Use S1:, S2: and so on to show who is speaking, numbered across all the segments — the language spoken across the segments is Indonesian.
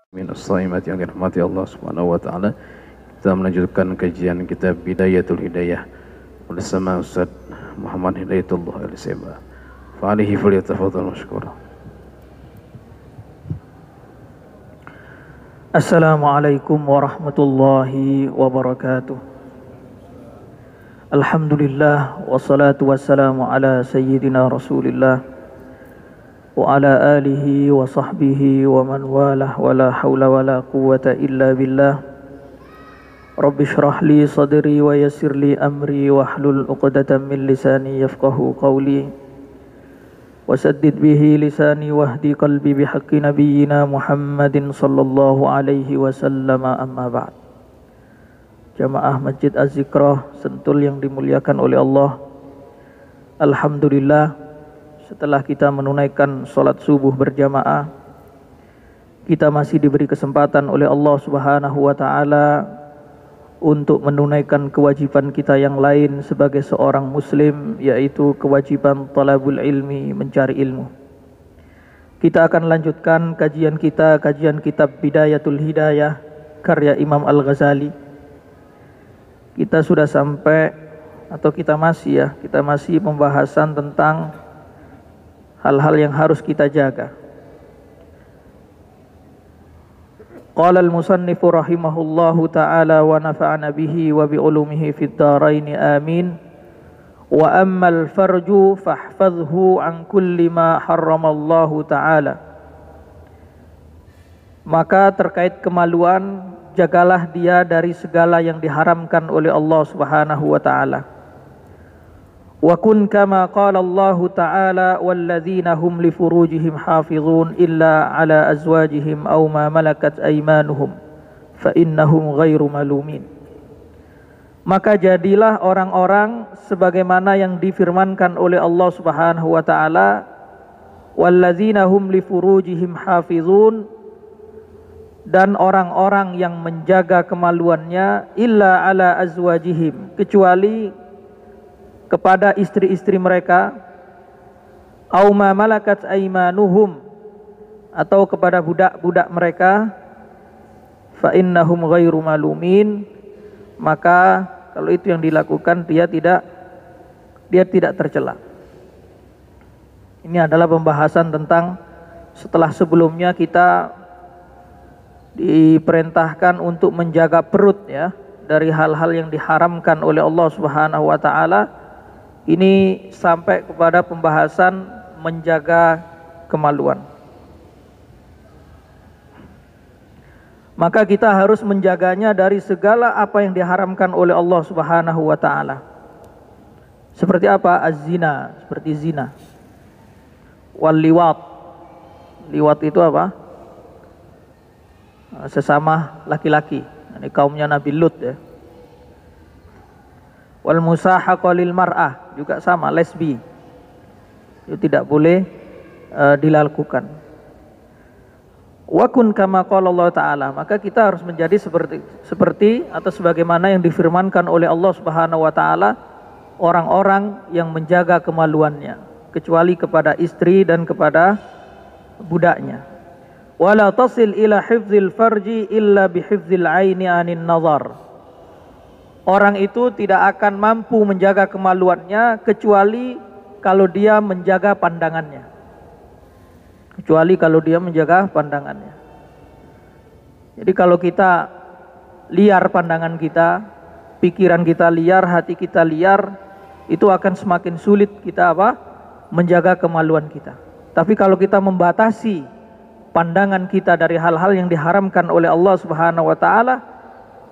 S1: Minus shaimat yang dirahmati Allah Subhanahu wa taala. Kita melanjutkan kajian kitab Bidayatul Hidayah bersama Ustaz Muhammad Hidayatullah Al-Seba. Fa'alihi falyatafadhal mashkura.
S2: Assalamualaikum warahmatullahi wabarakatuh. Alhamdulillah wassalatu wassalamu ala sayyidina Rasulillah wa ala alihi wa sahbihi wa man walah wa la hawla wa la quwwata illa billah. Rabbi shrah li sadri wa yassir li amri wa hlul uqdatan min lisani yafqahu qawli wasaddid bihi lisani wahdi qalbi bihaqqi nabiyyina Muhammadin sallallahu alaihi wasallam, amma ba'd. Jamaah Masjid Az-Zikrah Sentul yang dimuliakan oleh Allah, alhamdulillah, setelah kita menunaikan sholat subuh berjamaah, kita masih diberi kesempatan oleh Allah Subhanahu wa ta'ala untuk menunaikan kewajiban kita yang lain sebagai seorang muslim, yaitu kewajiban talabul ilmi, mencari ilmu. Kita akan lanjutkan kajian kitab Bidayatul Hidayah karya Imam Al-Ghazali. Kita sudah sampai, atau kita masih pembahasan tentang hal-hal yang harus kita jaga. Qala al-musannifu rahimahullahu ta'ala wa nafa'ana bihi wa bi'ulumihi fid dharaini amin. Wa ammal farju fahfadhhu an kulli ma harramallahu ta'ala. Maka terkait kemaluan, jagalah dia dari segala yang diharamkan oleh Allah Subhanahu wa ta'ala. Wa kun kama qala Allah ta'ala walladzina hum li furujihim hafizun illa ala azwajihim aw ma malakat aymanuhum fa innahum ghairu malumin. Maka jadilah orang-orang sebagaimana yang difirmankan oleh Allah Subhanahu wa ta'ala, walladzina hum li furujihim hafizun, dan orang-orang yang menjaga kemaluannya, illa ala azwajihim, kecuali kepada istri-istri mereka, au ma malakat aymanuhum, atau kepada budak-budak mereka, fa innahum ghairu malumin, maka kalau itu yang dilakukan dia tidak tercela. Ini adalah pembahasan tentang setelah sebelumnya kita diperintahkan untuk menjaga perut, ya, dari hal-hal yang diharamkan oleh Allah Subhanahu wa ta'ala. Ini sampai kepada pembahasan menjaga kemaluan. Maka kita harus menjaganya dari segala apa yang diharamkan oleh Allah Subhanahu wa ta'ala. Seperti apa? Az-zina, seperti zina. Wal liwat. Liwat itu apa? Sesama laki-laki. Ini kaumnya Nabi Lut, ya. Wal musahaqa lil mar'ah, juga sama, lesbi. Itu tidak boleh dilakukan. Wa kun kama qala Allah ta'ala, maka kita harus menjadi seperti atau sebagaimana yang difirmankan oleh Allah Subhanahu wa ta'ala, orang-orang yang menjaga kemaluannya, kecuali kepada istri dan kepada budaknya. Wala tasil ila hifzil farji illa bihifzil aini anin nazar. Orang itu tidak akan mampu menjaga kemaluannya kecuali kalau dia menjaga pandangannya. Jadi kalau kita liar pandangan kita, pikiran kita liar, hati kita liar, itu akan semakin sulit kita menjaga kemaluan kita. Tapi kalau kita membatasi pandangan kita dari hal-hal yang diharamkan oleh Allah Subhanahu wa ta'ala,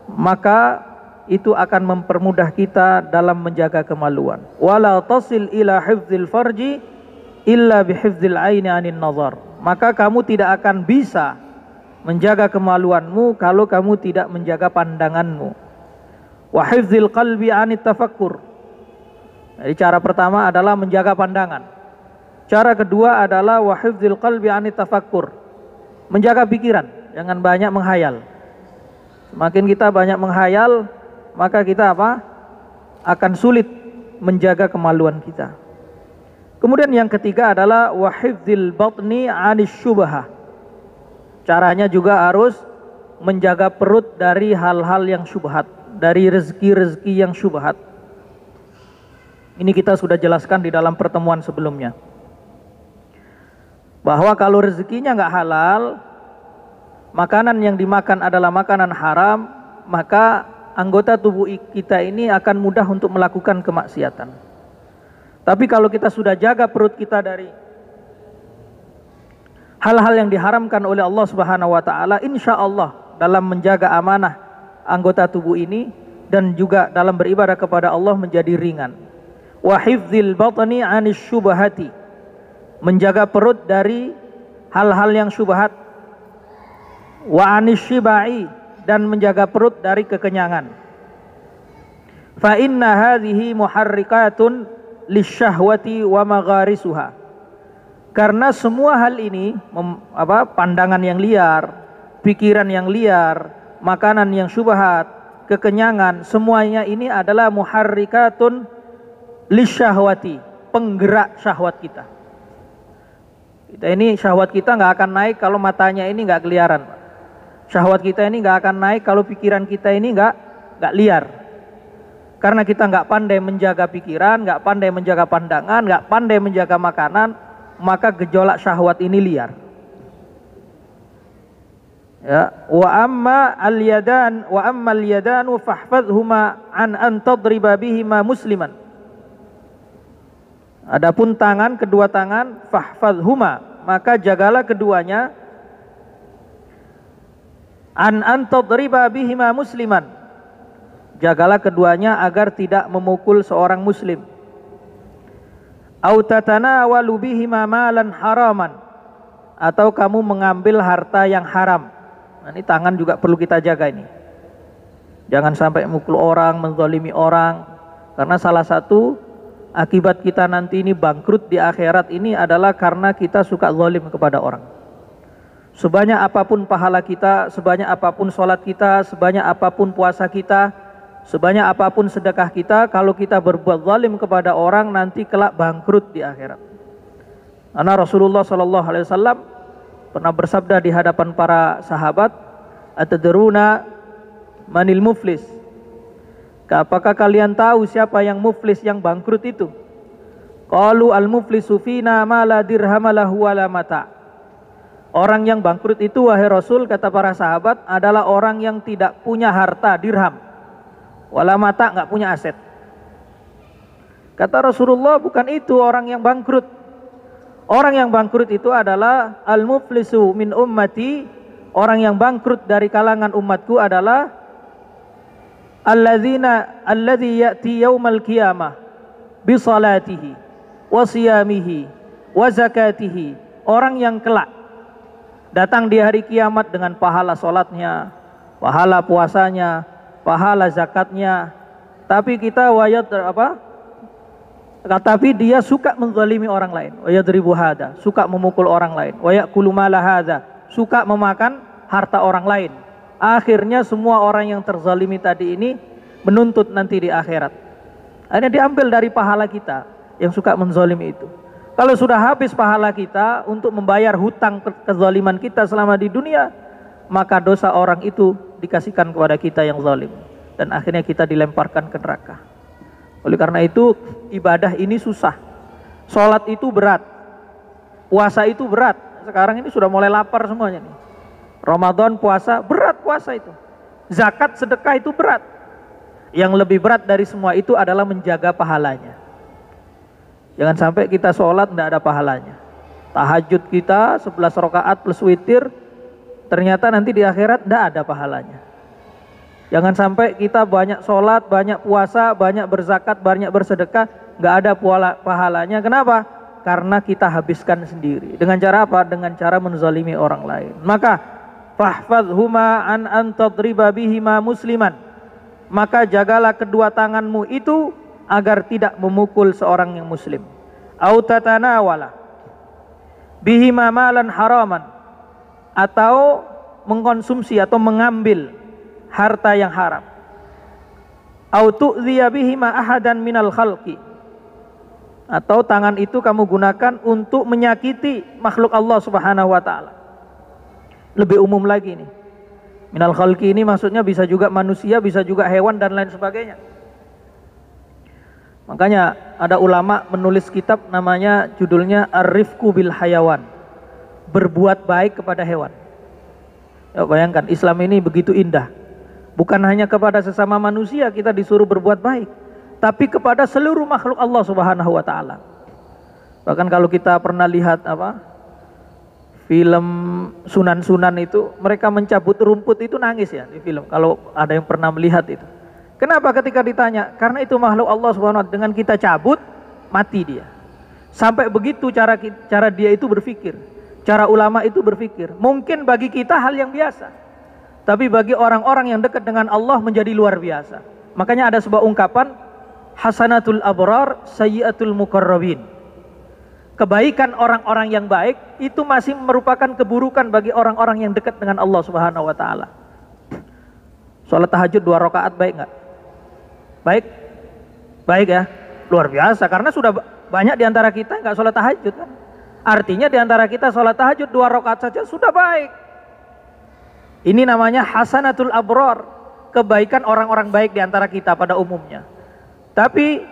S2: maka itu akan mempermudah kita dalam menjaga kemaluan. Wala tasil ila hifzil farji illa bihifzil aini anin nazar. Maka kamu tidak akan bisa menjaga kemaluanmu kalau kamu tidak menjaga pandanganmu. Wa hifzil qalbi anit tafakkur. Jadi cara pertama adalah menjaga pandangan. Cara kedua adalah wa hifzil qalbi anit tafakkur. Menjaga pikiran, jangan banyak menghayal. Semakin kita banyak menghayal, maka kita akan sulit menjaga kemaluan kita. Kemudian yang ketiga adalah wa hifdzil batni 'anis syubhah. Caranya juga harus menjaga perut dari hal-hal yang syubhat, dari rezeki-rezeki yang syubhat. Ini kita sudah jelaskan di dalam pertemuan sebelumnya, bahwa kalau rezekinya nggak halal, makanan yang dimakan adalah makanan haram, maka anggota tubuh kita ini akan mudah untuk melakukan kemaksiatan. Tapi kalau kita sudah jaga perut kita dari hal-hal yang diharamkan oleh Allah Subhanahu wa taala, insya Allah dalam menjaga amanah anggota tubuh ini dan juga dalam beribadah kepada Allah menjadi ringan. Wa hifdzil batni 'anis syubhati, menjaga perut dari hal-hal yang syubhat. Wa 'anis syibai, dan menjaga perut dari kekenyangan. Fa inna hadhihi muharrikatun lisyahwati wa magharisuha. Karena semua hal ini pandangan yang liar, pikiran yang liar, makanan yang syubhat, kekenyangan, semuanya ini adalah muharrikatun lisyahwati, penggerak syahwat kita. Kita ini syahwat kita nggak akan naik kalau matanya ini nggak keliaran. Syahwat kita ini nggak akan naik kalau pikiran kita ini nggak liar. Karena kita nggak pandai menjaga pikiran, nggak pandai menjaga pandangan, nggak pandai menjaga makanan, maka gejolak syahwat ini liar. Ya, wa amma al-yadanu fahfadhuma an tadriba bihima musliman. Adapun tangan, kedua tangan, fahfadhuma, maka jagalah keduanya, an tadriba bihima musliman, jagalah keduanya agar tidak memukul seorang muslim. Au tatanawalu bihima malan haraman, atau kamu mengambil harta yang haram. Nah, ini tangan juga perlu kita jaga ini. Jangan sampai memukul orang, menzalimi orang, karena salah satu akibat kita nanti ini bangkrut di akhirat ini adalah karena kita suka zalim kepada orang. Sebanyak apapun pahala kita, sebanyak apapun sholat kita, sebanyak apapun puasa kita, sebanyak apapun sedekah kita, kalau kita berbuat zalim kepada orang, nanti kelak bangkrut di akhirat. Karena Rasulullah SAW pernah bersabda di hadapan para sahabat, atadruna manil muflis? Apakah kalian tahu siapa yang muflis, yang bangkrut itu? Qalu al-muflisu fina ma la dirham lahu wa la mata'. Orang yang bangkrut itu, wahai Rasul, kata para sahabat, adalah orang yang tidak punya harta dirham, wala mata', enggak punya aset. Kata Rasulullah, bukan itu orang yang bangkrut. Orang yang bangkrut itu adalah al-muflisu min ummati. Orang yang bangkrut dari kalangan umatku adalah alladzi ya'ti yaumal qiyamah bi salatihi wa siyamihi wa zakatihi. Orang yang kelak datang di hari kiamat dengan pahala salatnya, pahala puasanya, pahala zakatnya, tapi kita tapi dia suka menzalimi orang lain, wa yadribu hada, suka memukul orang lain, wa ya'kulu mala hada, suka memakan harta orang lain. Akhirnya semua orang yang terzalimi tadi ini menuntut nanti di akhirat. Akhirnya diambil dari pahala kita yang suka menzalimi itu. Kalau sudah habis pahala kita untuk membayar hutang kezaliman kita selama di dunia, maka dosa orang itu dikasihkan kepada kita yang zalim, dan akhirnya kita dilemparkan ke neraka. Oleh karena itu ibadah ini susah. Sholat itu berat, puasa itu berat. Sekarang ini sudah mulai lapar semuanya nih. Ramadan puasa, berat puasa itu. Zakat sedekah itu berat. Yang lebih berat dari semua itu adalah menjaga pahalanya. Jangan sampai kita sholat tidak ada pahalanya. Tahajud kita 11 rakaat plus witir, ternyata nanti di akhirat tidak ada pahalanya. Jangan sampai kita banyak sholat, banyak puasa, banyak berzakat, banyak bersedekah, nggak ada pahalanya. Kenapa? Karena kita habiskan sendiri. Dengan cara apa? Dengan cara menzalimi orang lain. Maka fahfadhuma an tadriba bihima musliman. Maka jagalah kedua tanganmu itu agar tidak memukul seorang yang muslim. Au tatanawala bihima malan haraman, atau mengkonsumsi atau mengambil harta yang haram. Au tu'dhiya bihima ahadan minal khalqi, atau tangan itu kamu gunakan untuk menyakiti makhluk Allah Subhanahu wa taala. lebih umum lagi nih. Minal khalqi ini maksudnya bisa juga manusia, bisa juga hewan dan lain sebagainya. Makanya ada ulama menulis kitab namanya judulnya Ar-Rifqu bil Hayawan, berbuat baik kepada hewan. Ya, bayangkan Islam ini begitu indah. Bukan hanya kepada sesama manusia kita disuruh berbuat baik, tapi kepada seluruh makhluk Allah Subhanahu wa taala. Bahkan kalau kita pernah lihat film Sunan-Sunan itu, mereka mencabut rumput itu nangis ya di film. Kalau ada yang pernah melihat itu. Kenapa ketika ditanya? Karena itu makhluk Allah Subhanahu wa taala, dengan kita cabut mati dia. Sampai begitu cara dia itu berpikir. Cara ulama itu berpikir. Mungkin bagi kita hal yang biasa, tapi bagi orang-orang yang dekat dengan Allah menjadi luar biasa. Makanya ada sebuah ungkapan, hasanatul abrar sayyiatul muqarrabin. Kebaikan orang-orang yang baik itu masih merupakan keburukan bagi orang-orang yang dekat dengan Allah Subhanahu wa taala. Salat tahajud 2 rakaat baik enggak? Baik? Baik ya? Luar biasa, karena sudah banyak di antara kita enggak salat tahajud kan? Artinya di antara kita salat tahajud 2 rakaat saja sudah baik. Ini namanya hasanatul abrar, kebaikan orang-orang baik di antara kita pada umumnya. Tapi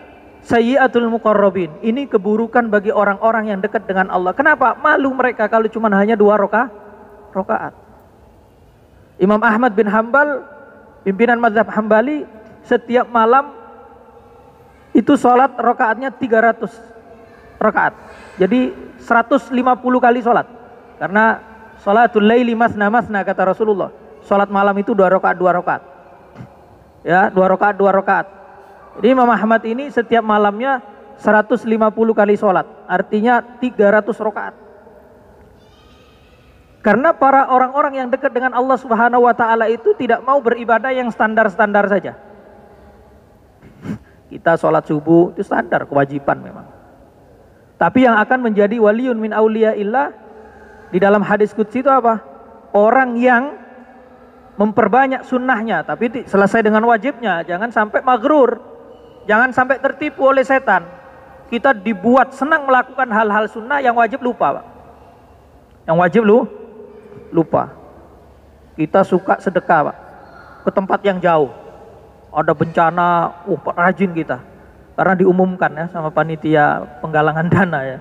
S2: sayyiatul muqarrabin, ini keburukan bagi orang-orang yang dekat dengan Allah. Kenapa? Malu mereka kalau cuma hanya 2 rakaat. Imam Ahmad bin Hambal, pimpinan mazhab Hambali, setiap malam itu sholat rakaatnya 300 rakaat. Jadi 150 kali sholat. Karena sholatul laili masna masna kata Rasulullah. Sholat malam itu 2 rakaat. Ya, 2 rakaat. Jadi Imam Ahmad ini setiap malamnya 150 kali sholat. Artinya 300 rakaat. Karena para orang-orang yang dekat dengan Allah Subhanahu wa taala itu tidak mau beribadah yang standar-standar saja. Kita sholat subuh itu standar, kewajiban memang. Tapi yang akan menjadi waliyun min auliyaillah di dalam hadis qudsi itu apa? Orang yang memperbanyak sunnahnya, tapi selesai dengan wajibnya. Jangan sampai maghrur, jangan sampai tertipu oleh setan. Kita dibuat senang melakukan hal-hal sunnah, yang wajib lupa, Pak. Yang wajib lupa. Kita suka sedekah, Pak, ke tempat yang jauh. Ada bencana, rajin kita. Karena diumumkan ya sama panitia penggalangan dana ya.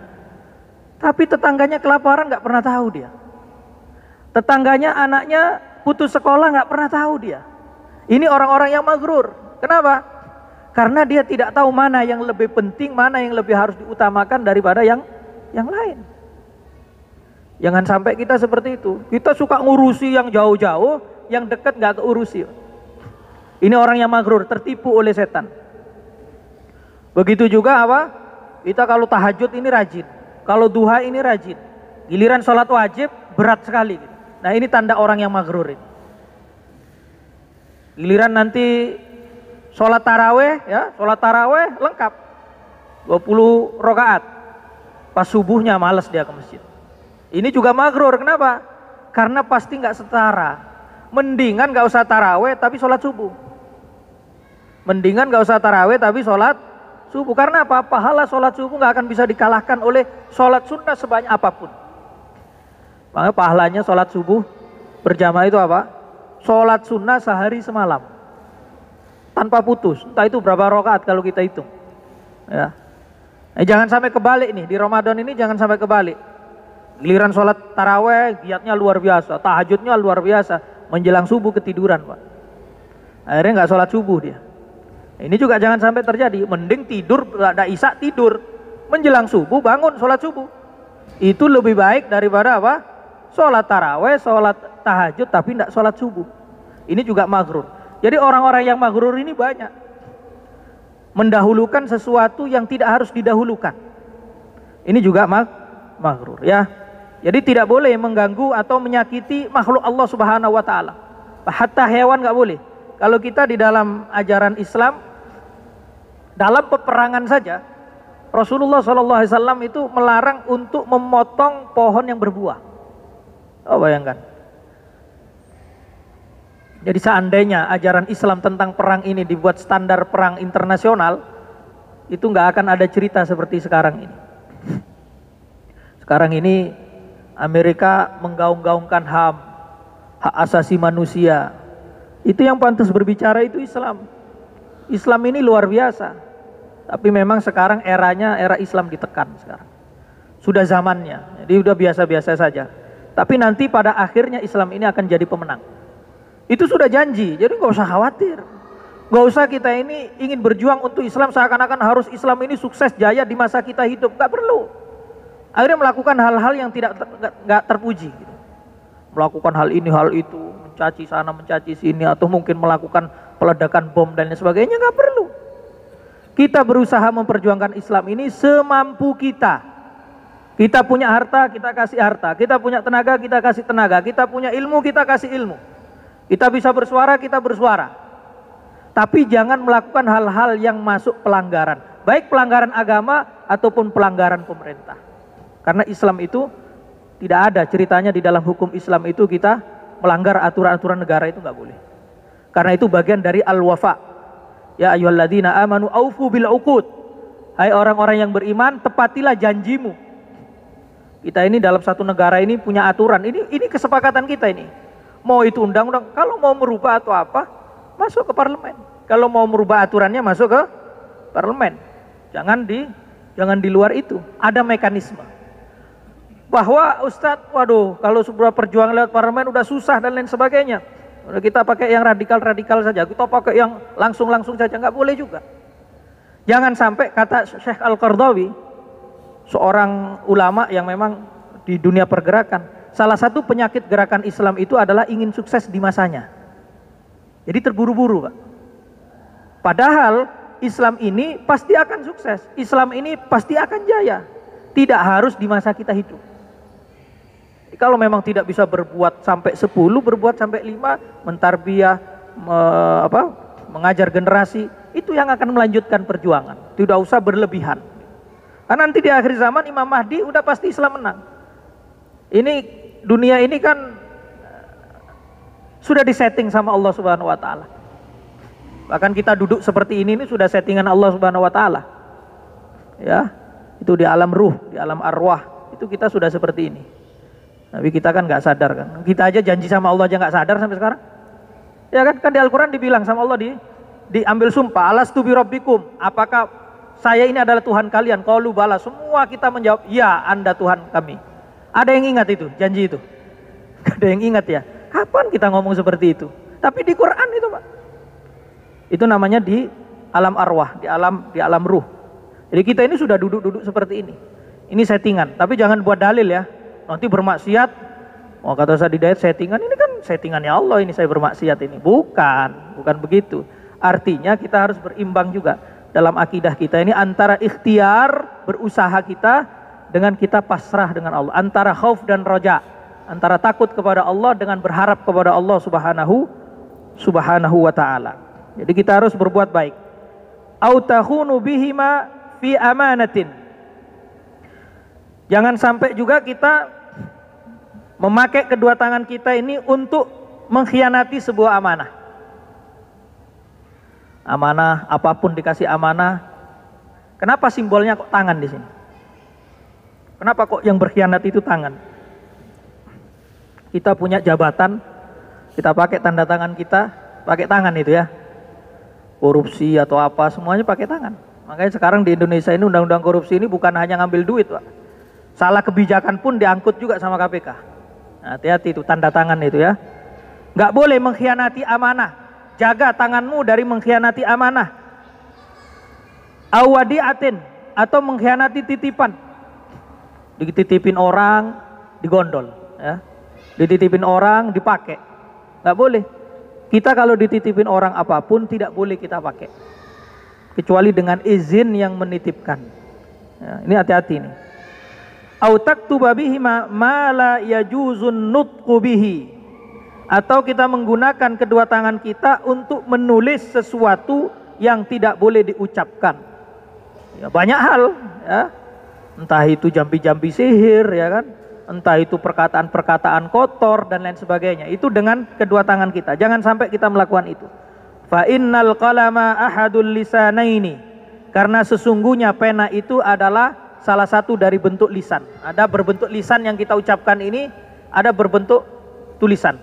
S2: Tapi tetangganya kelaparan nggak pernah tahu dia. Tetangganya anaknya putus sekolah nggak pernah tahu dia. Ini orang-orang yang maghrur. Kenapa? Karena dia tidak tahu mana yang lebih penting, mana yang lebih harus diutamakan daripada yang lain. Jangan sampai kita seperti itu. Kita suka ngurusi yang jauh-jauh, yang dekat nggak keurusi. Ini orang yang maghrur, tertipu oleh setan. Begitu juga apa? Kita kalau tahajud ini rajin, kalau duha ini rajin. Giliran sholat wajib berat sekali. Nah ini tanda orang yang maghrur ini. Giliran nanti sholat taraweh ya, sholat taraweh lengkap 20 rakaat. Pas subuhnya malas dia ke masjid. Ini juga maghrur. Kenapa? Karena pasti nggak setara. Mendingan nggak usah taraweh tapi sholat subuh. Mendingan nggak usah taraweh tapi sholat subuh. Karena apa? Pahala sholat subuh nggak akan bisa dikalahkan oleh sholat sunnah sebanyak apapun. Makanya pahalanya sholat subuh berjamaah itu apa? Sholat sunnah sehari semalam tanpa putus. Entah itu berapa rakaat kalau kita hitung. Ya. Jangan sampai kebalik nih di Ramadan ini, jangan sampai kebalik. Giliran sholat taraweh giatnya luar biasa, tahajudnya luar biasa, menjelang subuh ketiduran, Pak. Akhirnya nggak sholat subuh dia. Ini juga jangan sampai terjadi. Mending tidur, ada isya tidur, menjelang subuh bangun sholat subuh. Itu lebih baik daripada apa? Sholat taraweh, sholat tahajud tapi tidak sholat subuh. Ini juga maghrur. Jadi orang-orang yang maghrur ini banyak. Mendahulukan sesuatu yang tidak harus didahulukan. Ini juga maghrur ya. Jadi tidak boleh mengganggu atau menyakiti makhluk Allah Subhanahu wa taala. Hatta hewan nggak boleh. Kalau kita di dalam ajaran Islam, dalam peperangan saja, Rasulullah SAW itu melarang untuk memotong pohon yang berbuah. Oh bayangkan. Jadi seandainya ajaran Islam tentang perang ini dibuat standar perang internasional, itu nggak akan ada cerita seperti sekarang ini. Sekarang ini Amerika menggaung-gaungkan HAM, hak asasi manusia. Itu yang pantas berbicara itu Islam. Islam ini luar biasa. Tapi memang sekarang eranya era Islam ditekan sekarang. Sudah zamannya. Jadi udah biasa-biasa saja. Tapi nanti pada akhirnya Islam ini akan jadi pemenang. Itu sudah janji. Jadi nggak usah khawatir. Nggak usah kita ini ingin berjuang untuk Islam seakan-akan harus Islam ini sukses jaya di masa kita hidup. Nggak perlu. Akhirnya melakukan hal-hal yang nggak terpuji. Gitu. Melakukan hal ini, hal itu, mencaci sana, mencaci sini, atau mungkin melakukan peledakan bom dan lain sebagainya. Nggak perlu. Kita berusaha memperjuangkan Islam ini semampu kita. Kita punya harta, kita kasih harta. Kita punya tenaga, kita kasih tenaga. Kita punya ilmu, kita kasih ilmu. Kita bisa bersuara, kita bersuara. Tapi jangan melakukan hal-hal yang masuk pelanggaran. Baik pelanggaran agama ataupun pelanggaran pemerintah. Karena Islam itu tidak ada ceritanya di dalam hukum Islam itu kita melanggar aturan-aturan negara, itu nggak boleh. Karena itu bagian dari al-wafa. Ya ayyuhalladzina amanu aufu bil uqud. Hai orang-orang yang beriman, tepatilah janjimu. Kita ini dalam satu negara ini punya aturan. Ini kesepakatan kita ini. Mau itu undang-undang, kalau mau merubah atau apa, masuk ke parlemen. Kalau mau merubah aturannya masuk ke parlemen. Jangan di luar itu. Ada mekanisme. Bahwa Ustadz, waduh, kalau sebuah perjuangan lewat parlemen udah susah dan lain sebagainya. Udah kita pakai yang radikal-radikal saja. Kita pakai yang langsung-langsung saja, nggak boleh juga. Jangan sampai kata Syekh Al-Qardawi, seorang ulama yang memang di dunia pergerakan, salah satu penyakit gerakan Islam itu adalah ingin sukses di masanya. Jadi terburu-buru, Pak. Padahal Islam ini pasti akan sukses. Islam ini pasti akan jaya. Tidak harus di masa kita hidup. Kalau memang tidak bisa berbuat sampai 10, berbuat sampai 5, mentarbiyah, mengajar generasi, itu yang akan melanjutkan perjuangan. Tidak usah berlebihan. Karena nanti di akhir zaman Imam Mahdi udah pasti Islam menang. Ini dunia ini kan sudah disetting sama Allah Subhanahu wa taala. Bahkan kita duduk seperti ini sudah settingan Allah Subhanahu wa taala. Ya, itu di alam ruh, di alam arwah, itu kita sudah seperti ini. Tapi kita kan nggak sadar kan. Kita aja janji sama Allah aja nggak sadar sampai sekarang. Ya kan, di Al-Qur'an dibilang sama Allah diambil sumpah, alastu bi rabbikum, apakah saya ini adalah Tuhan kalian? Qalu bala, semua kita menjawab, ya Anda Tuhan kami. Ada yang ingat itu, janji itu? Gak ada yang ingat ya? Kapan kita ngomong seperti itu? Tapi di Quran itu, Pak. Itu namanya di alam arwah, di alam ruh. Jadi kita ini sudah duduk-duduk seperti ini. Ini settingan, tapi jangan buat dalil ya. Nanti bermaksiat, oh kata saya di dayat settingan, ini kan settingannya Allah ini saya bermaksiat ini. Bukan begitu. Artinya kita harus berimbang juga. Dalam akidah kita ini antara ikhtiar berusaha kita dengan kita pasrah dengan Allah, antara khauf dan roja, antara takut kepada Allah dengan berharap kepada Allah subhanahu wa ta'ala. Jadi kita harus berbuat baik. Au takhunu bihima fi amanatin. Jangan sampai juga kita memakai kedua tangan kita ini untuk mengkhianati sebuah amanah. Amanah, apapun dikasih amanah. Kenapa simbolnya kok tangan di sini? Kenapa kok yang berkhianat itu tangan? Kita punya jabatan, kita pakai tanda tangan kita, pakai tangan itu ya. Korupsi atau apa, semuanya pakai tangan. Makanya sekarang di Indonesia ini undang-undang korupsi ini bukan hanya ngambil duit, Pak. Salah kebijakan pun diangkut juga sama KPK. Nah, hati-hati itu tanda tangan itu ya. Nggak boleh mengkhianati amanah. Jaga tanganmu dari mengkhianati amanah. Awadiatin, atau mengkhianati titipan. Dititipin orang, digondol, ya. Dititipin orang, dipakai. Nggak boleh. Kita kalau dititipin orang apapun tidak boleh kita pakai, kecuali dengan izin yang menitipkan. Ya, ini hati-hati nih. Au taktuba bihi ma la yajuzun nutqu bihi. Atau kita menggunakan kedua tangan kita untuk menulis sesuatu yang tidak boleh diucapkan. Ya, banyak hal, ya. Entah itu jambi-jambi sihir, ya kan? Entah itu perkataan-perkataan kotor dan lain sebagainya. Itu dengan kedua tangan kita. Jangan sampai kita melakukan itu. Fa innal qalama ahadul lisanaini. Karena sesungguhnya pena itu adalah salah satu dari bentuk lisan. Ada berbentuk lisan yang kita ucapkan ini, ada berbentuk tulisan.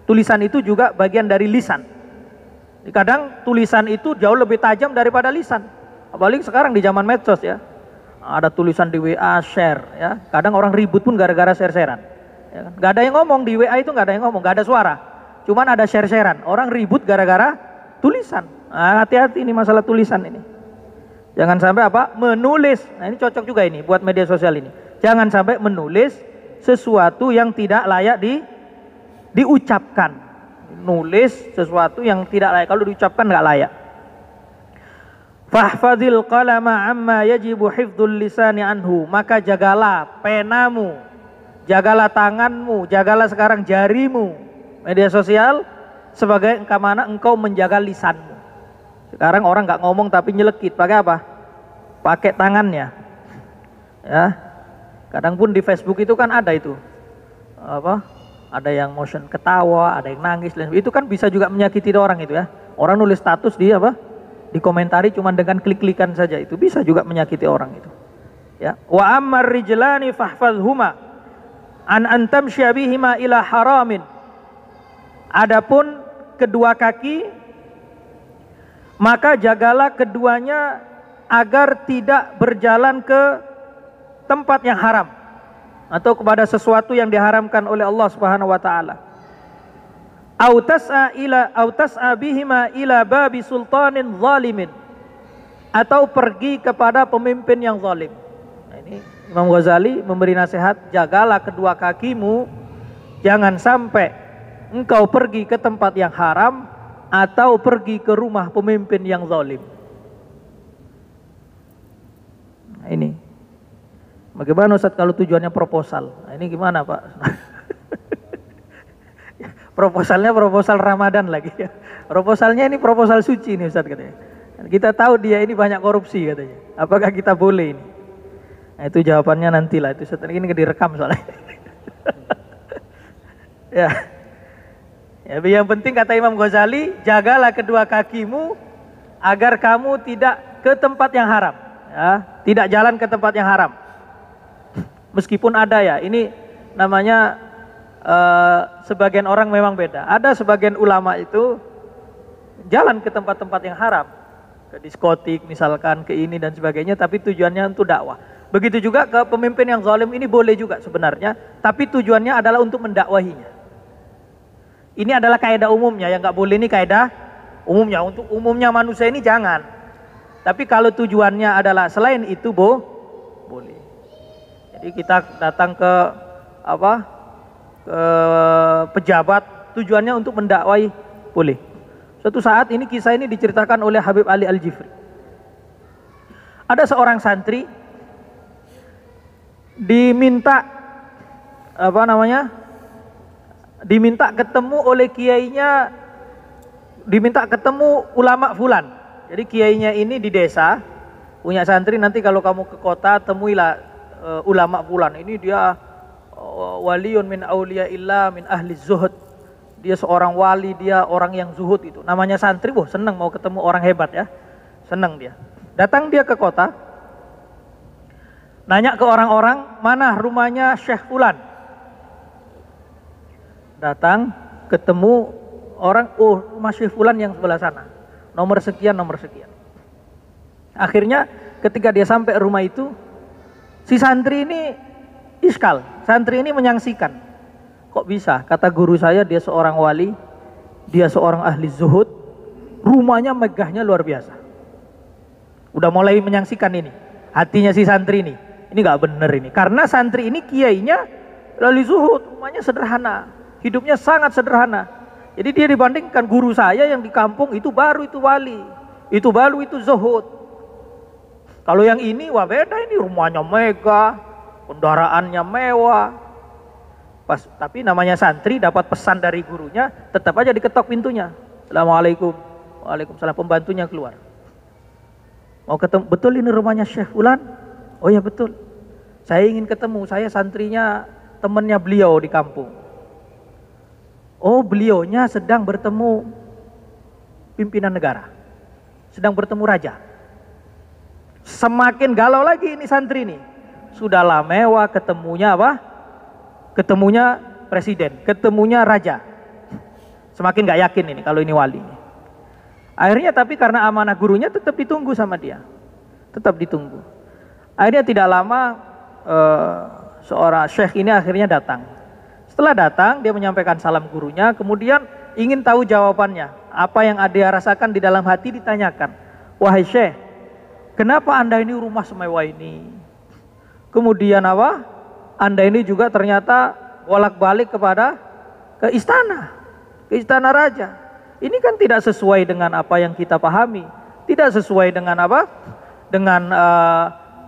S2: Tulisan itu juga bagian dari lisan. Kadang tulisan itu jauh lebih tajam daripada lisan. Apalagi sekarang di zaman medsos ya. Ada tulisan di WA share ya. Kadang orang ribut pun gara-gara share-sharean. Ya kan? Gak ada yang ngomong di WA itu, gak ada yang ngomong, gak ada suara. Cuman ada share-sharean. Orang ribut gara-gara tulisan. Nah, hati-hati ini masalah tulisan ini. Jangan sampai apa? Menulis. Nah, ini cocok juga ini buat media sosial ini. Jangan sampai menulis sesuatu yang tidak layak diucapkan. Nulis sesuatu yang tidak layak, kalau diucapkan nggak layak. Fahfadzil qalama amma yajibu hifdzul lisani anhu, maka jagalah penamu, jagalah tanganmu, jagalah sekarang jarimu, media sosial sebagai mana engkau menjaga lisanmu. Sekarang orang nggak ngomong tapi nyelekit, pakai apa? Pakai tangannya. Ya. Kadang pun di Facebook itu kan ada itu apa? Ada yang motion ketawa, ada yang nangis, itu kan bisa juga menyakiti orang itu ya. Orang nulis status di apa? Dikomentari cuma dengan klik-klikan saja, itu bisa juga menyakiti orang itu. Ya. Wa ammar rijlani fahfazhuma an antamsya bihima ila haramin. Adapun kedua kaki, maka jagalah keduanya agar tidak berjalan ke tempat yang haram atau kepada sesuatu yang diharamkan oleh Allah Subhanahu wa taala. Au tas'a bihima ila babi sultanin zalimin, atau pergi kepada pemimpin yang zalim. Nah, ini Imam Ghazali memberi nasihat, jagalah kedua kakimu, jangan sampai engkau pergi ke tempat yang haram atau pergi ke rumah pemimpin yang zalim. Nah, ini bagaimana Ustaz kalau tujuannya proposal? Nah, ini gimana Pak? Proposalnya proposal Ramadan lagi ya. Proposalnya ini proposal suci nih Ustaz katanya. Kita tahu dia ini banyak korupsi katanya. Apakah kita boleh ini? Nah, itu jawabannya nantilah. Itu Ustaz ini direkam soalnya. Ya. Ya, yang penting kata Imam Ghazali, jagalah kedua kakimu agar kamu tidak ke tempat yang haram. Ya, tidak jalan ke tempat yang haram. Meskipun ada ya, ini namanya sebagian orang memang beda. Ada sebagian ulama itu jalan ke tempat-tempat yang haram, ke diskotik misalkan, ke ini dan sebagainya, tapi tujuannya untuk dakwah. Begitu juga ke pemimpin yang zalim ini boleh juga sebenarnya, tapi tujuannya adalah untuk mendakwahinya. Ini adalah kaidah umumnya, yang nggak boleh ini kaidah umumnya. Untuk umumnya manusia ini jangan. Tapi kalau tujuannya adalah selain itu boleh. Jadi kita datang ke apa? Ke pejabat, tujuannya untuk mendakwai, boleh. Suatu saat ini kisah ini diceritakan oleh Habib Ali Al-Jifri. Ada seorang santri diminta diminta ketemu oleh kiainya, diminta ketemu ulama fulan. Jadi kiainya ini di desa punya santri, nanti kalau kamu ke kota temuilah ulama fulan. Ini dia waliun min auliya illah min ahli zuhud. Dia seorang wali, dia orang yang zuhud itu. Namanya santri, senang mau ketemu orang hebat ya. Senang dia. Datang dia ke kota. Nanya ke orang-orang, mana rumahnya Syekh fulan. Datang, ketemu orang, rumah Syekh fulan yang sebelah sana. Nomor sekian. Akhirnya ketika dia sampai rumah itu, si santri ini iskal. Santri ini menyangsikan, kok bisa? Kata guru saya dia seorang wali, dia seorang ahli zuhud, rumahnya megahnya luar biasa. Udah mulai menyangsikan ini, hatinya si santri ini nggak bener ini. Karena santri ini kiainya ahli zuhud, rumahnya sederhana, hidupnya sangat sederhana. Jadi dia dibandingkan guru saya yang di kampung itu baru itu wali, itu baru itu zuhud. Kalau yang ini wah beda, ini rumahnya megah, kendaraannya mewah. Tapi namanya santri dapat pesan dari gurunya, tetap aja diketok pintunya. Assalamualaikum. Waalaikumsalam. Pembantunya keluar. Mau ketemu, betul ini rumahnya Syekh Fulan? Oh ya betul. Saya ingin ketemu, saya santrinya temannya beliau di kampung. Oh beliaunya sedang bertemu pimpinan negara, sedang bertemu raja. Semakin galau lagi ini santri ini. Sudahlah mewah, ketemunya apa? Ketemunya presiden, ketemunya raja. Semakin nggak yakin ini kalau ini wali. Akhirnya tapi karena amanah gurunya tetap ditunggu sama dia. Tetap ditunggu. Akhirnya tidak lama seorang syekh ini akhirnya datang. Setelah datang dia menyampaikan salam gurunya, kemudian ingin tahu jawabannya. Apa yang dia rasakan di dalam hati ditanyakan. Wahai syekh, kenapa Anda ini rumah semewah ini? Kemudian apa? Anda ini juga ternyata bolak-balik ke istana raja. Ini kan tidak sesuai dengan apa yang kita pahami, tidak sesuai dengan apa? Dengan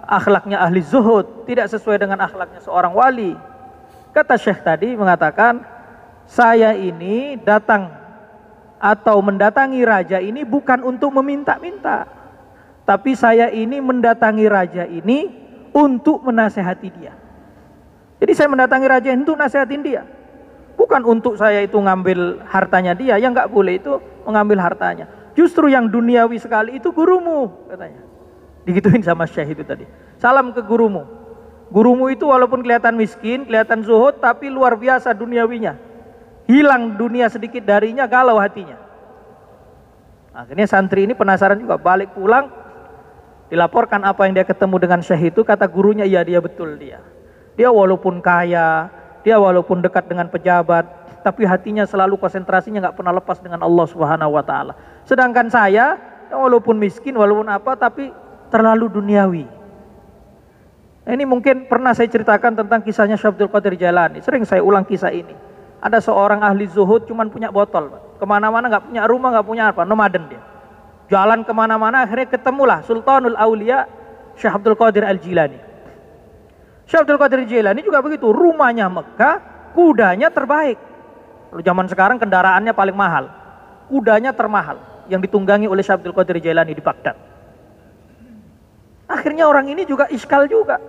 S2: akhlaknya ahli zuhud, tidak sesuai dengan akhlaknya seorang wali. Kata syekh tadi mengatakan, saya ini datang atau mendatangi raja ini bukan untuk meminta-minta, tapi saya ini mendatangi raja ini untuk menasehati dia. Jadi saya mendatangi raja untuk nasihatin dia, bukan untuk saya itu ngambil hartanya dia. Yang nggak boleh itu mengambil hartanya. Justru yang duniawi sekali itu gurumu, katanya. Digituin sama syekh itu tadi. Salam ke gurumu. Gurumu itu walaupun kelihatan miskin, kelihatan zuhud, tapi luar biasa duniawinya. Hilang dunia sedikit darinya, galau hatinya. Akhirnya santri ini penasaran juga, balik pulang, dilaporkan apa yang dia ketemu dengan syekh itu. Kata gurunya, iya dia betul dia. Dia walaupun kaya, dia walaupun dekat dengan pejabat, tapi hatinya selalu konsentrasinya nggak pernah lepas dengan Allah Subhanahu Wa Taala. Sedangkan saya, walaupun miskin, walaupun apa, tapi terlalu duniawi. Ini mungkin pernah saya ceritakan tentang kisahnya Syekh Abdul Qadir Jailani. Sering saya ulang kisah ini. Ada seorang ahli zuhud cuman punya botol, kemana-mana nggak punya rumah, nggak punya apa, nomaden dia. Jalan kemana-mana, akhirnya ketemulah Sultanul Aulia Syekh Abdul Qadir Al-Jilani. Syekh Abdul Qadir Jailani juga begitu, rumahnya Mekah, kudanya terbaik. Kalau zaman sekarang kendaraannya paling mahal, kudanya termahal yang ditunggangi oleh Syekh Abdul Qadir Jailani di Baghdad. Akhirnya orang ini juga iskal juga,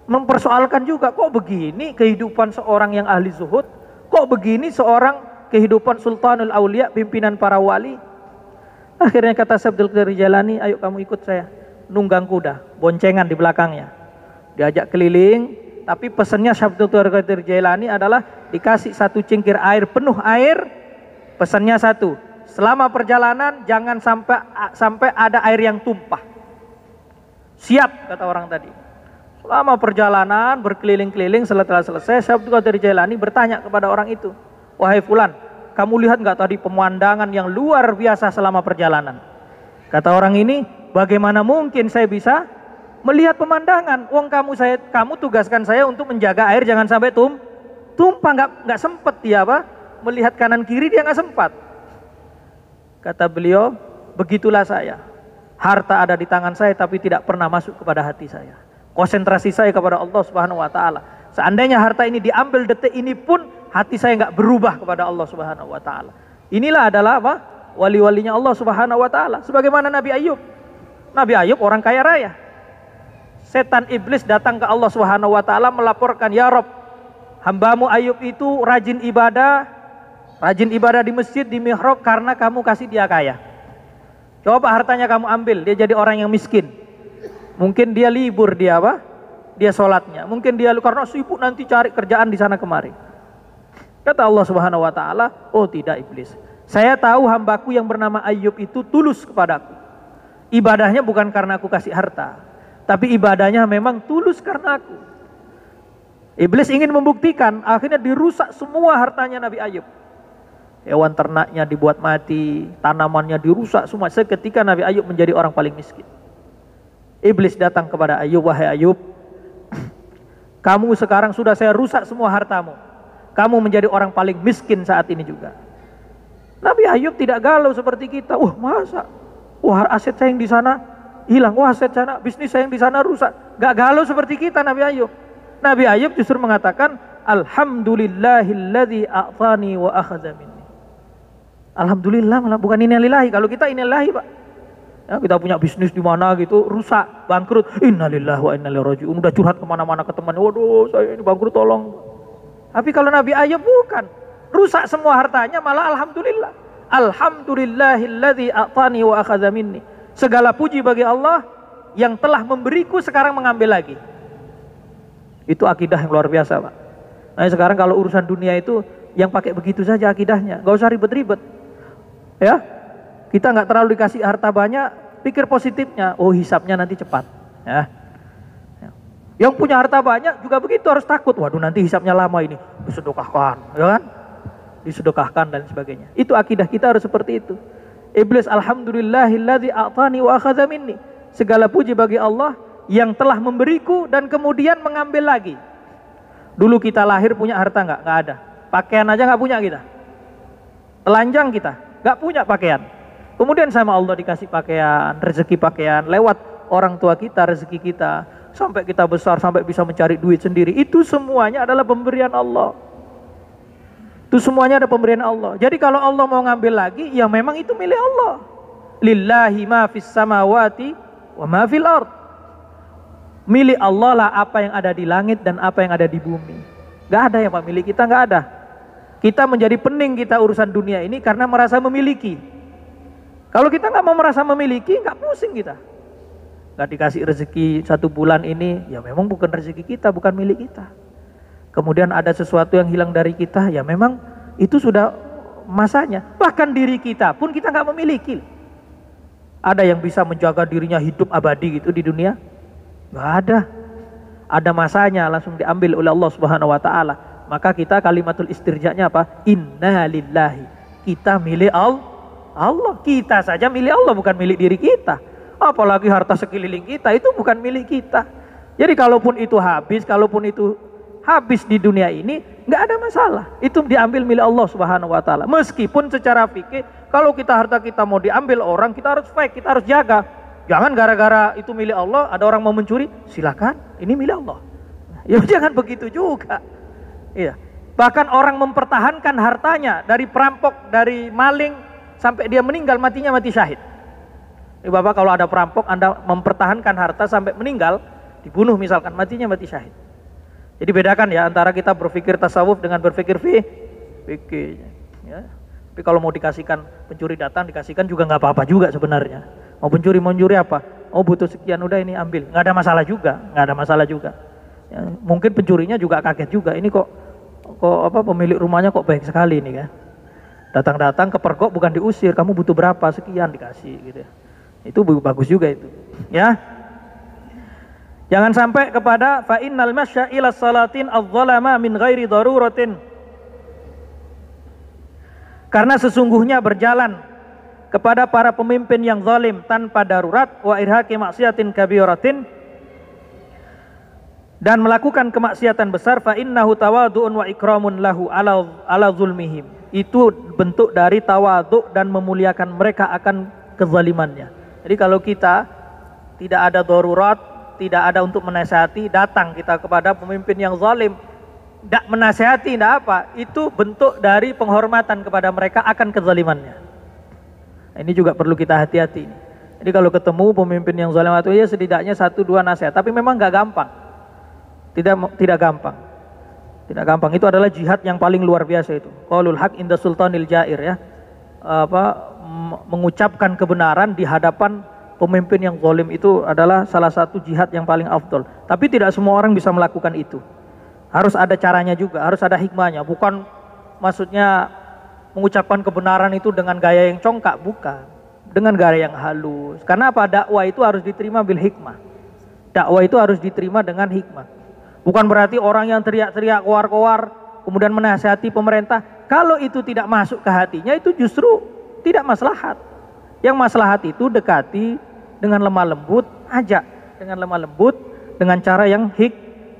S2: mempersoalkan juga, kok begini kehidupan seorang yang ahli zuhud, kok begini seorang kehidupan Sultanul Aulia, pimpinan para wali. Akhirnya kata Syekh Abdul Qadir Jailani, ayo kamu ikut saya, nunggang kuda, boncengan di belakangnya. Diajak keliling, tapi pesannya Syekh Abdul Qadir Jailani adalah dikasih satu cingkir air, penuh air. Pesannya satu, selama perjalanan jangan sampai ada air yang tumpah. Siap, kata orang tadi. Selama perjalanan berkeliling-keliling, setelah selesai Syekh Abdul Qadir Jailani bertanya kepada orang itu, wahai fulan, kamu lihat nggak tadi pemandangan yang luar biasa selama perjalanan? Kata orang ini, bagaimana mungkin saya bisa melihat pemandangan? Wong kamu tugaskan saya untuk menjaga air jangan sampai tumpah. Nggak sempet dia apa? Melihat kanan kiri dia nggak sempat. Kata beliau, begitulah saya. Harta ada di tangan saya tapi tidak pernah masuk kepada hati saya. Konsentrasi saya kepada Allah Subhanahu Wa Taala. Seandainya harta ini diambil detik ini pun hati saya nggak berubah kepada Allah Subhanahu Wa Taala. Inilah adalah apa? Wali-walinya Allah Subhanahu Wa Taala. Sebagaimana Nabi Ayub. Nabi Ayub orang kaya raya. Setan iblis datang ke Allah Subhanahu Wa Taala melaporkan, ya Rob, hambamu Ayub itu rajin ibadah di masjid, di mihrab karena kamu kasih dia kaya. Coba hartanya kamu ambil, dia jadi orang yang miskin. Mungkin dia libur, dia apa? Dia sholatnya. Mungkin dia karena sibuk nanti cari kerjaan di sana kemari. Kata Allah Subhanahu Wa Taala, oh tidak iblis, saya tahu hambaku yang bernama Ayub itu tulus kepadaku. Ibadahnya bukan karena aku kasih harta, tapi ibadahnya memang tulus karena aku. Iblis ingin membuktikan, akhirnya dirusak semua hartanya Nabi Ayub. Hewan ternaknya dibuat mati, tanamannya dirusak semua. Seketika Nabi Ayub menjadi orang paling miskin. Iblis datang kepada Ayub, wahai Ayub, kamu sekarang sudah saya rusak semua hartamu. Kamu menjadi orang paling miskin saat ini juga. Nabi Ayub tidak galau seperti kita. Masa? Aset saya yang di sana hilang, aset sana, bisnis saya yang di sana rusak. Gak galau seperti kita Nabi Ayub. Nabi Ayub justru mengatakan, alhamdulillahilladzi a'tani wa akhadha minni. Alhamdulillah, malah bukan innalillahi. Kalau kita innalillahi, Pak. Ya, kita punya bisnis di mana gitu, rusak, bangkrut, innalillahi wa inna ilaihi raji'un. Udah curhat kemana-mana ke teman, waduh saya ini bangkrut tolong. Tapi kalau Nabi Ayub bukan, rusak semua hartanya, malah alhamdulillah. Alhamdulillahilladzi a'tani wa akhadha minni. Segala puji bagi Allah yang telah memberiku sekarang mengambil lagi. Itu akidah yang luar biasa, Pak. Nah, sekarang kalau urusan dunia itu yang pakai begitu saja akidahnya, nggak usah ribet-ribet. Ya, kita nggak terlalu dikasih harta banyak, pikir positifnya, oh hisapnya nanti cepat. Ya. Yang punya harta banyak juga begitu, harus takut, waduh nanti hisapnya lama ini, disedekahkan, ya kan? Disedekahkan dan sebagainya. Itu akidah kita harus seperti itu. Iblis, alhamdulillahilladzi a'tani wa akhadha minni. Segala puji bagi Allah yang telah memberiku dan kemudian mengambil lagi. Dulu kita lahir punya harta nggak? Nggak ada. Pakaian aja nggak punya kita. Telanjang kita, nggak punya pakaian. Kemudian sama Allah dikasih pakaian, rezeki pakaian, lewat orang tua kita, rezeki kita. Sampai kita besar, sampai bisa mencari duit sendiri. Itu semuanya adalah pemberian Allah. Itu semuanya ada pemberian Allah. Jadi kalau Allah mau ngambil lagi, ya memang itu milik Allah. Lillahi ma fis samawati wa ma fil ard. Milik Allah lah apa yang ada di langit dan apa yang ada di bumi. Gak ada yang Pak milik kita, gak ada. Kita menjadi pening kita urusan dunia ini karena merasa memiliki. Kalau kita gak mau merasa memiliki, gak pusing kita. Gak dikasih rezeki 1 bulan ini, ya memang bukan rezeki kita, bukan milik kita. Kemudian ada sesuatu yang hilang dari kita, ya memang itu sudah masanya. Bahkan diri kita pun kita gak memiliki. Ada yang bisa menjaga dirinya hidup abadi gitu di dunia? Gak ada. Ada masanya, langsung diambil oleh Allah Subhanahu wa ta'ala. Maka kita kalimatul istirja'nya apa? Inna lillahi. Kita milik Allah. Kita saja milik Allah, bukan milik diri kita. Apalagi harta sekeliling kita, itu bukan milik kita. Jadi kalaupun itu habis di dunia ini, nggak ada masalah. Itu diambil milik Allah Subhanahu wa ta'ala. Meskipun secara fikih, kalau harta kita mau diambil orang, kita harus fight, kita harus jaga. Jangan gara-gara itu milik Allah, ada orang mau mencuri, silakan, ini milik Allah. Ya jangan begitu juga. Iya. Bahkan orang mempertahankan hartanya dari perampok, dari maling, sampai dia meninggal, matinya mati syahid. Ini Bapak, kalau ada perampok, Anda mempertahankan harta sampai meninggal, dibunuh misalkan, matinya mati syahid. Jadi bedakan ya antara kita berpikir tasawuf dengan berpikir fikih. Ya. Tapi kalau mau dikasihkan pencuri datang, dikasihkan juga nggak apa-apa juga sebenarnya. Mau mencuri apa? Oh butuh sekian, udah ini ambil, nggak ada masalah juga, Ya, mungkin pencurinya juga kaget juga, ini kok pemilik rumahnya kok baik sekali ini kan. Datang-datang kepergok bukan diusir, kamu butuh berapa, sekian dikasih gitu ya. Itu bagus juga itu, ya. Jangan sampai kepada fa innal masya ila salatin adh-dhalama min ghairi daruratin. Karena sesungguhnya berjalan kepada para pemimpin yang zalim tanpa darurat, wa irhaqi maksiatin kabiratin, dan melakukan kemaksiatan besar, fa innahu tawadu'un wa ikramun lahu ala zulmihim. Itu bentuk dari tawadhu dan memuliakan mereka akan kezalimannya. Jadi kalau kita tidak ada darurat, tidak ada untuk menasihati, datang kita kepada pemimpin yang zalim, tidak menasihati, tidak apa, itu bentuk dari penghormatan kepada mereka akan kezalimannya. Ini juga perlu kita hati-hati. Jadi kalau ketemu pemimpin yang zalim itu ya setidaknya 1-2 nasihat, tapi memang nggak gampang. Tidak gampang. Itu adalah jihad yang paling luar biasa itu. Qaulul haq inda sultanil jair ya. Mengucapkan kebenaran di hadapan pemimpin yang zalim itu adalah salah satu jihad yang paling afdol. Tapi tidak semua orang bisa melakukan itu. Harus ada caranya juga, harus ada hikmahnya. Bukan maksudnya mengucapkan kebenaran itu dengan gaya yang congkak, bukan. Dengan gaya yang halus. Karena apa? Dakwah itu harus diterima bil hikmah. Dakwah itu harus diterima dengan hikmah. Bukan berarti orang yang teriak-teriak, kowar-kowar, kemudian menasihati pemerintah, kalau itu tidak masuk ke hatinya, itu justru tidak maslahat. Yang maslahat itu dekati dengan lemah lembut, ajak dengan lemah lembut, dengan cara yang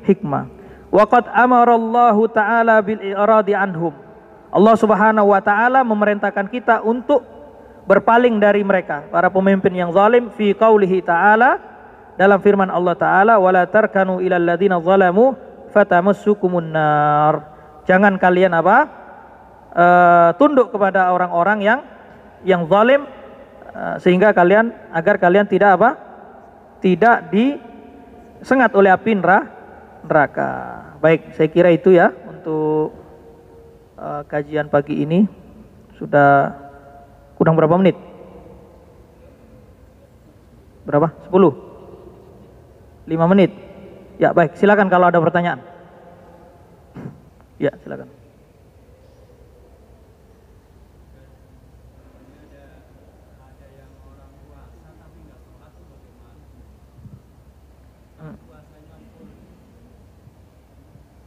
S2: hikmah. Waqad amarallahu ta'ala bil i'radi anhum. Allah Subhanahu wa ta'ala memerintahkan kita untuk berpaling dari mereka, para pemimpin yang zalim, fi qaulihi ta'ala, dalam firman Allah Ta'ala, wala tarkanu ilal ladzina zalamu fatamassukumun nar. Jangan kalian tunduk kepada orang-orang yang zalim, sehingga agar kalian tidak disengat oleh api neraka. Baik, saya kira itu ya untuk kajian pagi ini. Sudah kurang berapa menit? Berapa? 10? 5 menit. Ya baik, silakan kalau ada pertanyaan. Ya silakan.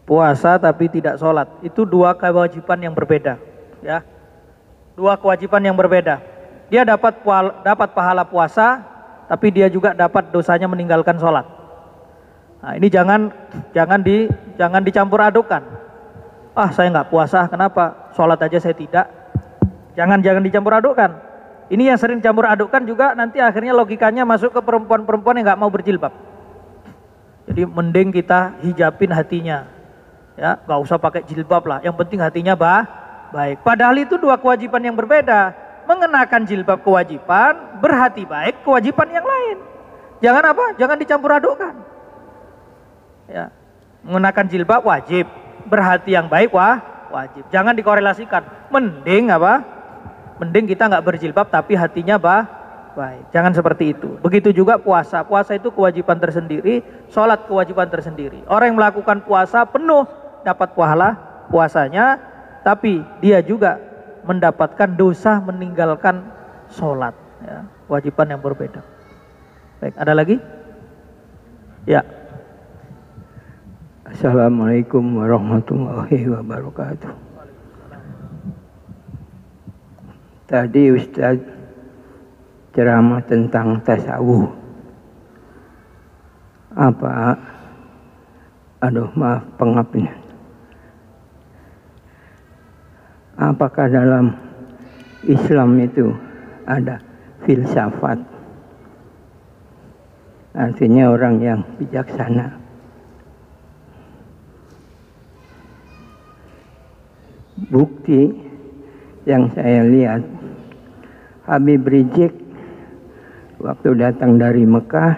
S2: puasa tapi tidak sholat. Itu dua kewajiban yang berbeda, ya. Dua kewajiban yang berbeda. Dia dapat pahala puasa, tapi dia juga dapat dosanya meninggalkan sholat. Nah, ini jangan dicampur adukan. Ah, saya nggak puasa, kenapa? Sholat aja saya tidak. Jangan dicampur adukan. Ini yang sering campur adukan juga nanti akhirnya logikanya masuk ke perempuan-perempuan yang nggak mau berjilbab. Jadi mending kita hijabin hatinya, ya, nggak usah pakai jilbab lah. Yang penting hatinya baik. Padahal itu dua kewajiban yang berbeda. Mengenakan jilbab kewajiban, berhati baik kewajiban yang lain. Jangan apa? Jangan dicampur adukkan. Ya, mengenakan jilbab wajib, berhati yang baik wajib. Jangan dikorelasikan. Mending apa? Mending kita nggak berjilbab tapi hatinya baik. Jangan seperti itu. Begitu juga puasa. Puasa itu kewajiban tersendiri, sholat kewajiban tersendiri. Orang yang melakukan puasa penuh dapat pahala puasanya, tapi dia juga mendapatkan dosa meninggalkan sholat, ya, kewajiban yang berbeda. Baik, ada lagi? Ya.
S3: Assalamualaikum warahmatullahi wabarakatuh. Tadi Ustaz ceramah tentang tasawuf. Maaf pengapnya. Apakah dalam Islam itu ada filsafat? Artinya orang yang bijaksana. Bukti yang saya lihat, Habib Rizik waktu datang dari Mekah,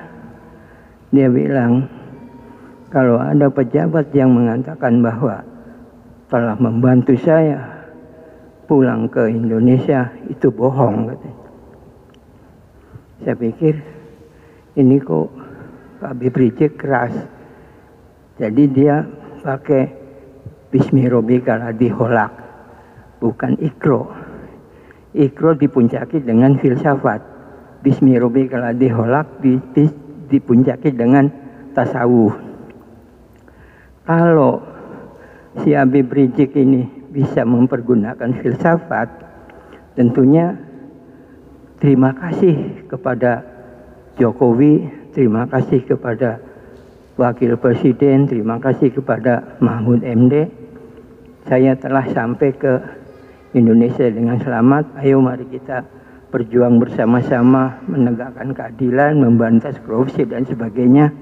S3: dia bilang kalau ada pejabat yang mengatakan bahwa telah membantu saya pulang ke Indonesia, itu bohong katanya. Saya pikir ini kok Habib Rizik keras. Jadi dia pakai Bismillahirrahmanirrahim, bukan ikro. Ikro dipuncaki dengan filsafat. Bismillahirrahmanirrahim dipuncaki dengan tasawuf. Kalau si Habib Rizik ini bisa mempergunakan filsafat, tentunya terima kasih kepada Jokowi, terima kasih kepada Wakil Presiden, terima kasih kepada Mahfud MD. Saya telah sampai ke Indonesia dengan selamat. Ayo mari kita berjuang bersama-sama menegakkan keadilan, memberantas korupsi dan sebagainya.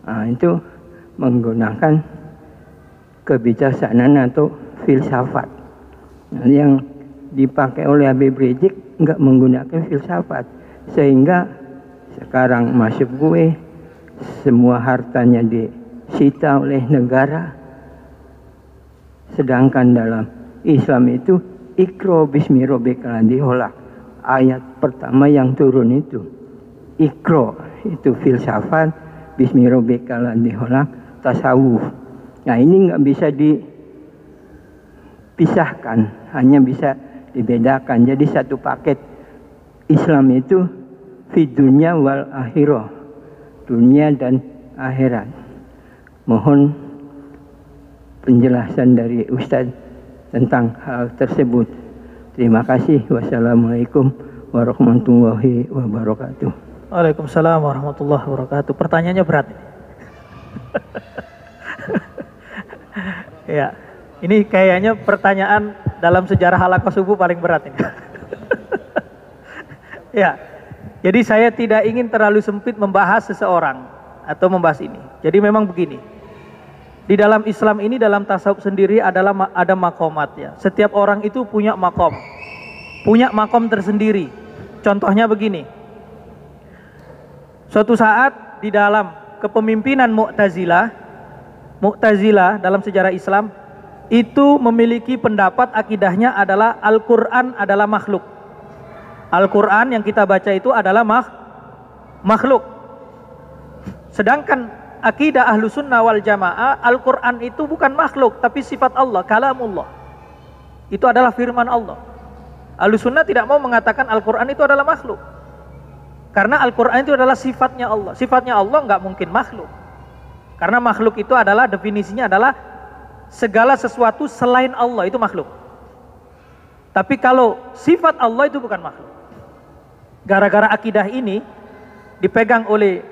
S3: Nah, itu menggunakan kebijaksanaan atau filsafat. Nah, yang dipakai oleh Habib Rizik nggak menggunakan filsafat, sehingga sekarang masuk gue semua hartanya disita oleh negara. Sedangkan dalam Islam itu ikro bismillahirrahmanirrahim, ayat pertama yang turun itu ikro, itu filsafat, bismillahirrahmanirrahim tasawuf. Nah, ini nggak bisa dipisahkan, hanya bisa dibedakan. Jadi satu paket Islam itu fidunya wal akhirah, dunia dan akhirat. Mohon penjelasan dari Ustaz tentang hal tersebut. Terima kasih. Wassalamualaikum warahmatullahi wabarakatuh.
S2: Waalaikumsalam warahmatullahi wabarakatuh. Pertanyaannya berat. Ya, ini kayaknya pertanyaan dalam sejarah halaqah subuh paling berat ini. Ya, jadi saya tidak ingin terlalu sempit membahas seseorang atau membahas ini. Jadi memang begini, di dalam Islam ini, dalam tasawuf sendiri ada makomatnya. Setiap orang itu punya makom tersendiri. Contohnya begini, suatu saat di dalam kepemimpinan Mu'tazilah dalam sejarah Islam itu memiliki pendapat akidahnya adalah Al-Quran adalah makhluk. Al-Quran yang kita baca itu adalah makhluk. Sedangkan akidah ahlu sunnah wal jamaah, Al-Quran itu bukan makhluk tapi sifat Allah, kalamullah. Itu adalah firman Allah. Ahlu sunnah tidak mau mengatakan Al-Quran itu adalah makhluk, karena Al-Quran itu adalah sifatnya Allah. Sifatnya Allah nggak mungkin makhluk, Karena makhluk itu adalah definisinya adalah segala sesuatu selain Allah itu makhluk. Tapi kalau sifat Allah itu bukan makhluk. Gara-gara akidah ini dipegang oleh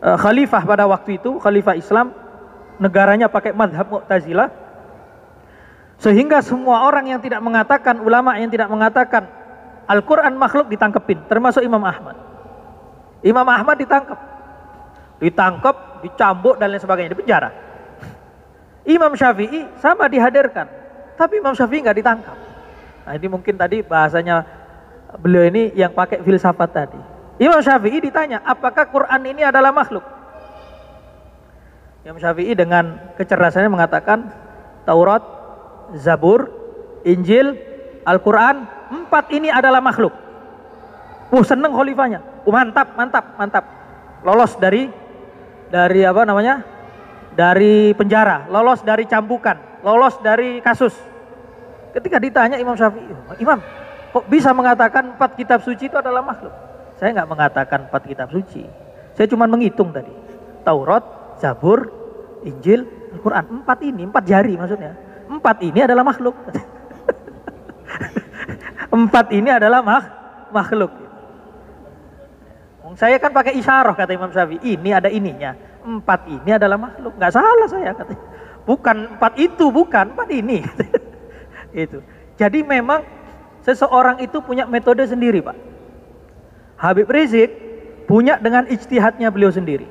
S2: khalifah pada waktu itu, khalifah Islam, negaranya pakai madhab Mu'tazilah, sehingga semua orang yang tidak mengatakan, ulama yang tidak mengatakan Al-Quran makhluk ditangkepin, termasuk Imam Ahmad. Imam Ahmad ditangkap, dicambuk dan lain sebagainya, di penjara. Imam Syafi'i sama dihadirkan, tapi Imam Syafi'i nggak ditangkap. Nah ini mungkin tadi bahasanya beliau ini yang pakai filsafat tadi. Imam Syafi'i ditanya, apakah Quran ini adalah makhluk? Imam Syafi'i dengan kecerdasannya mengatakan, Taurat, Zabur, Injil, Al-Quran, 4 ini adalah makhluk. Seneng khalifahnya. Mantap. Lolos dari apa namanya? Dari penjara, lolos dari cambukan, lolos dari kasus. Ketika ditanya Imam Syafi'i, Imam, kok bisa mengatakan 4 kitab suci itu adalah makhluk? Saya nggak mengatakan 4 kitab suci. Saya cuma menghitung tadi. Taurat, Zabur, Injil, Al-Quran. 4 ini, 4 jari maksudnya. 4 ini adalah makhluk. 4 ini adalah makhluk. Saya kan pakai isyarah kata Imam Syafi'i. Ini ada ininya. 4 ini adalah makhluk. Nggak salah saya katanya. Bukan 4 itu, bukan 4 ini. Itu. Jadi memang seseorang itu punya metode sendiri, Pak. Habib Rizik punya dengan ijtihadnya beliau sendiri.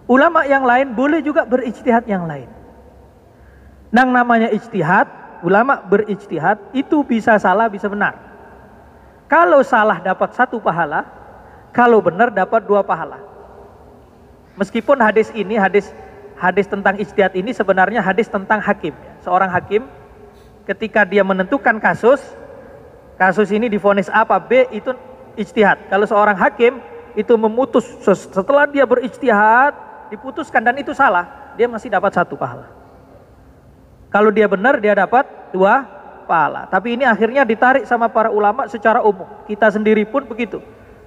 S2: Ulama yang lain boleh juga berijtihad yang lain. Yang namanya ijtihad, ulama berijtihad itu bisa salah, bisa benar. Kalau salah dapat 1 pahala, kalau benar dapat 2 pahala. Meskipun hadis ini, hadis tentang ijtihad ini sebenarnya hadis tentang hakim. Seorang hakim ketika dia menentukan kasus ini divonis A apa B itu ijtihad. Kalau seorang hakim itu memutus setelah dia berijtihad diputuskan dan itu salah, dia masih dapat 1 pahala. Kalau dia benar dia dapat 2 pahala. Tapi ini akhirnya ditarik sama para ulama secara umum. Kita sendiri pun begitu.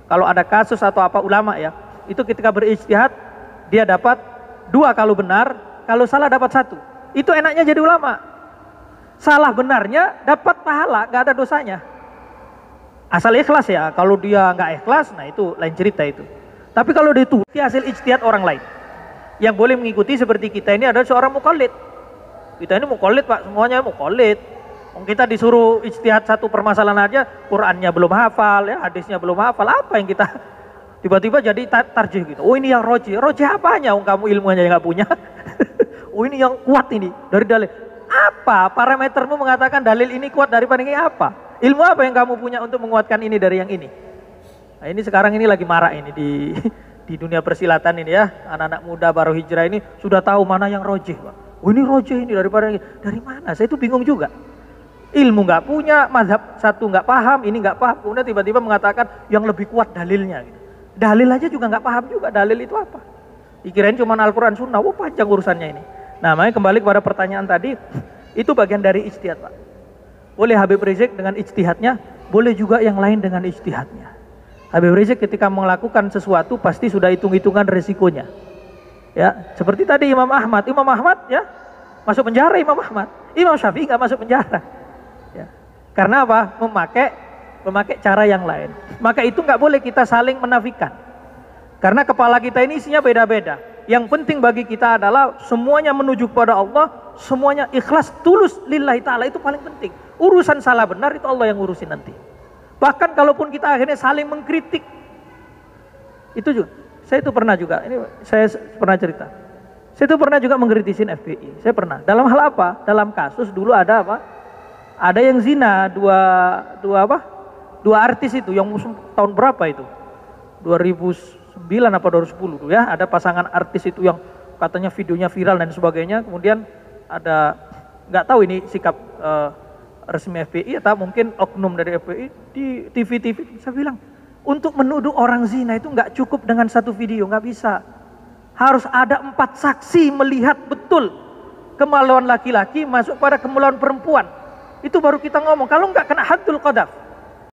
S2: Kalau ada kasus atau apa ulama ya, itu ketika berijtihad dia dapat 2 kalau benar, kalau salah dapat 1. Itu enaknya jadi ulama. Salah benarnya dapat pahala, nggak ada dosanya. Asal ikhlas ya. Kalau dia nggak ikhlas, nah itu lain cerita itu. Tapi kalau dituruti hasil ijtihad orang lain, yang boleh mengikuti seperti kita ini adalah seorang muqallid. Kita ini muqallid Pak, semuanya muqallid. Kita disuruh ijtihad 1 permasalahan aja, Qurannya belum hafal, ya hadisnya belum hafal, apa yang kita tiba-tiba jadi tarjih gitu. Oh ini yang rojih apanya? Kamu ilmunya nggak punya. Oh ini yang kuat ini dari dalil. Apa parametermu mengatakan dalil ini kuat daripada ini apa? Ilmu apa yang kamu punya untuk menguatkan ini dari yang ini? Nah, ini sekarang ini lagi marak ini di dunia persilatan ini ya, anak-anak muda baru hijrah ini sudah tahu mana yang rojih Pak. Oh ini rojih ini daripada ini. Dari mana? Saya itu bingung juga. Ilmu nggak punya, mazhab 1 nggak paham, ini nggak paham, kemudian tiba-tiba mengatakan yang lebih kuat dalilnya. Gitu. Dalil aja juga nggak paham juga, dalil itu apa? Dikirain cuma Al-Quran Sunnah, panjang urusannya ini. Nah, makanya kembali kepada pertanyaan tadi, itu bagian dari ijtihad Pak. Boleh Habib Rizik dengan ijtihadnya, boleh juga yang lain dengan ijtihadnya. Habib Rizik ketika melakukan sesuatu pasti sudah hitung-hitungan resikonya. Ya, seperti tadi Imam Ahmad ya masuk penjara Imam Ahmad. Imam Syafi'i nggak masuk penjara. Ya. Karena apa? Memakai cara yang lain. Maka itu nggak boleh kita saling menafikan. Karena kepala kita ini isinya beda-beda. Yang penting bagi kita adalah semuanya menuju kepada Allah, semuanya ikhlas tulus lillahi ta'ala, itu paling penting. Urusan salah benar itu Allah yang ngurusin nanti. Bahkan kalaupun kita akhirnya saling mengkritik, itu juga. Saya itu pernah juga, ini saya pernah cerita. Saya itu pernah juga mengkritisin FPI. Saya pernah. Dalam hal apa? Dalam kasus dulu ada apa? Ada yang zina dua artis itu yang tahun berapa itu? 2009 apa 2010 ya, ada pasangan artis itu yang katanya videonya viral dan sebagainya. Kemudian ada, nggak tahu ini sikap resmi FPI atau mungkin oknum dari FPI di TV. Saya bilang, untuk menuduh orang zina itu nggak cukup dengan 1 video, nggak bisa. Harus ada 4 saksi melihat betul kemaluan laki-laki masuk pada kemaluan perempuan. Itu baru kita ngomong. Kalau nggak kena haddul qadhaf.